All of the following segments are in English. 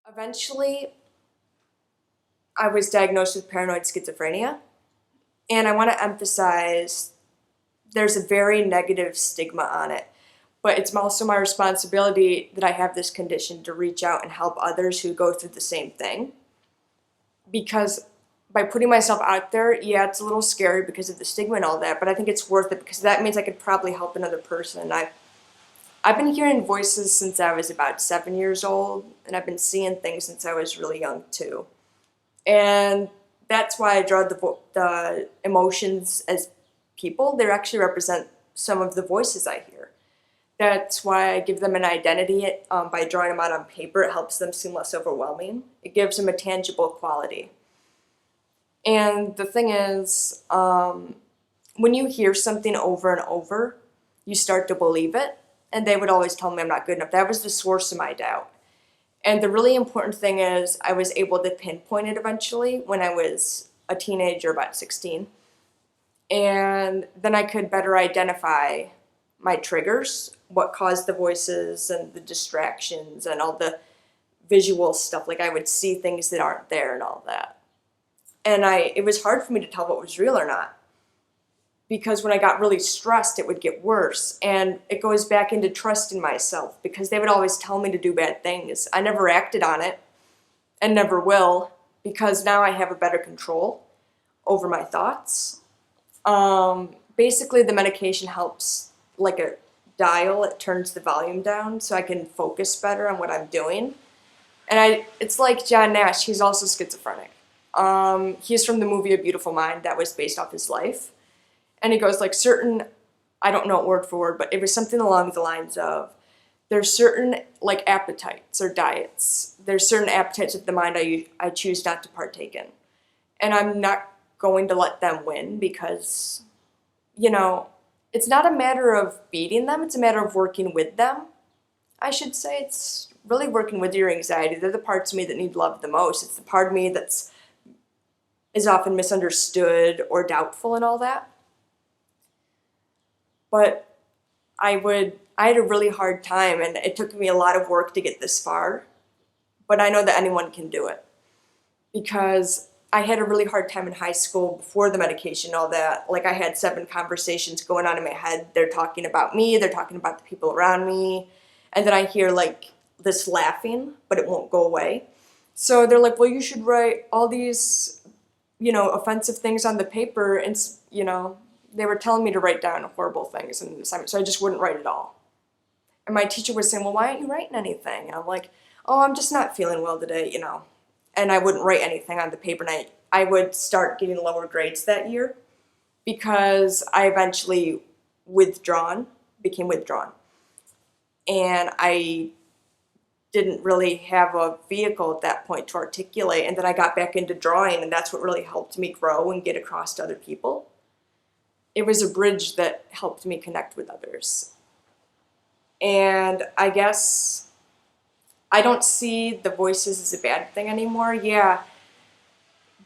Eventually, I was diagnosed with paranoid schizophrenia, and I want to emphasize there's a very negative stigma on it, but it's also my responsibility that I have this condition to reach out and help others who go through the same thing. Because by putting myself out there, yeah, it's a little scary because of the stigma and all that, but I think it's worth it because that means I could probably help another person. I've been hearing voices since I was about 7 years old, and I've been seeing things since I was really young too. And that's why I draw the emotions as people. They actually represent some of the voices I hear. That's why I give them an identity by drawing them out on paper. It helps them seem less overwhelming. It gives them a tangible quality. And the thing is, when you hear something over and over, you start to believe it. And they would always tell me I'm not good enough. That was the source of my doubt. And the really important thing is I was able to pinpoint it eventually when I was a teenager, about 16. And then I could better identify my triggers, what caused the voices and the distractions and all the visual stuff. Like I would see things that aren't there and all that. And it was hard for me to tell what was real or not. Because when I got really stressed, it would get worse. And it goes back into trusting myself because they would always tell me to do bad things. I never acted on it and never will because now I have a better control over my thoughts. Basically, the medication helps like a dial. It turns the volume down so I can focus better on what I'm doing. And it's like John Nash. He's also schizophrenic. He's from the movie A Beautiful Mind that was based off his life. And he goes like I don't know it word for word, but it was something along the lines of, there's certain like appetites or diets. There's certain appetites of the mind I choose not to partake in. And I'm not going to let them win because, it's not a matter of beating them. It's a matter of working with them. I should say it's really working with your anxiety. They're the parts of me that need love the most. It's the part of me is often misunderstood or doubtful and all that. But I had a really hard time, and it took me a lot of work to get this far. But I know that anyone can do it because I had a really hard time in high school before the medication and all that. Like I had 7 conversations going on in my head. They're talking about me. They're talking about the people around me. And then I hear like this laughing, but it won't go away. So they're like, well, you should write all these, offensive things on the paper. And, they were telling me to write down horrible things in the assignment, so I just wouldn't write it all. And my teacher was saying, well, why aren't you writing anything? And I'm like, oh, I'm just not feeling well today, And I wouldn't write anything on the paper, and I would start getting lower grades that year because I eventually became withdrawn. And I didn't really have a vehicle at that point to articulate, and then I got back into drawing, and that's what really helped me grow and get across to other people. It was a bridge that helped me connect with others. And I guess I don't see the voices as a bad thing anymore. Yeah,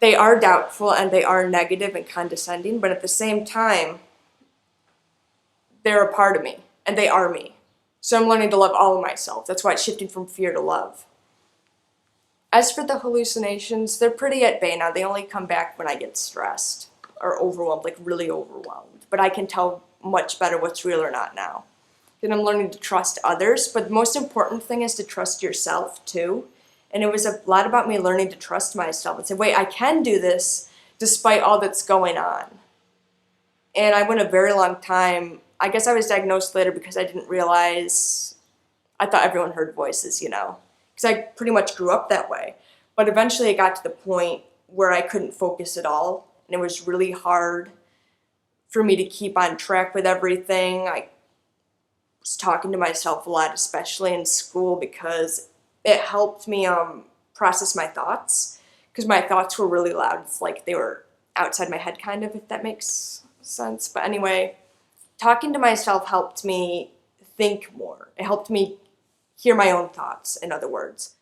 they are doubtful and they are negative and condescending, but at the same time, they're a part of me and they are me. So I'm learning to love all of myself. That's why it's shifting from fear to love. As for the hallucinations, they're pretty at bay now. They only come back when I get stressed or overwhelmed, like really overwhelmed. But I can tell much better what's real or not now. And I'm learning to trust others, but the most important thing is to trust yourself too. And it was a lot about me learning to trust myself and say, wait, I can do this despite all that's going on. And I went a very long time. I guess I was diagnosed later because I didn't realize, I thought everyone heard voices, because I pretty much grew up that way. But eventually it got to the point where I couldn't focus at all. And it was really hard for me to keep on track with everything. I was talking to myself a lot, especially in school, because it helped me process my thoughts. Because my thoughts were really loud. It's like they were outside my head, kind of, if that makes sense. But anyway, talking to myself helped me think more. It helped me hear my own thoughts, in other words.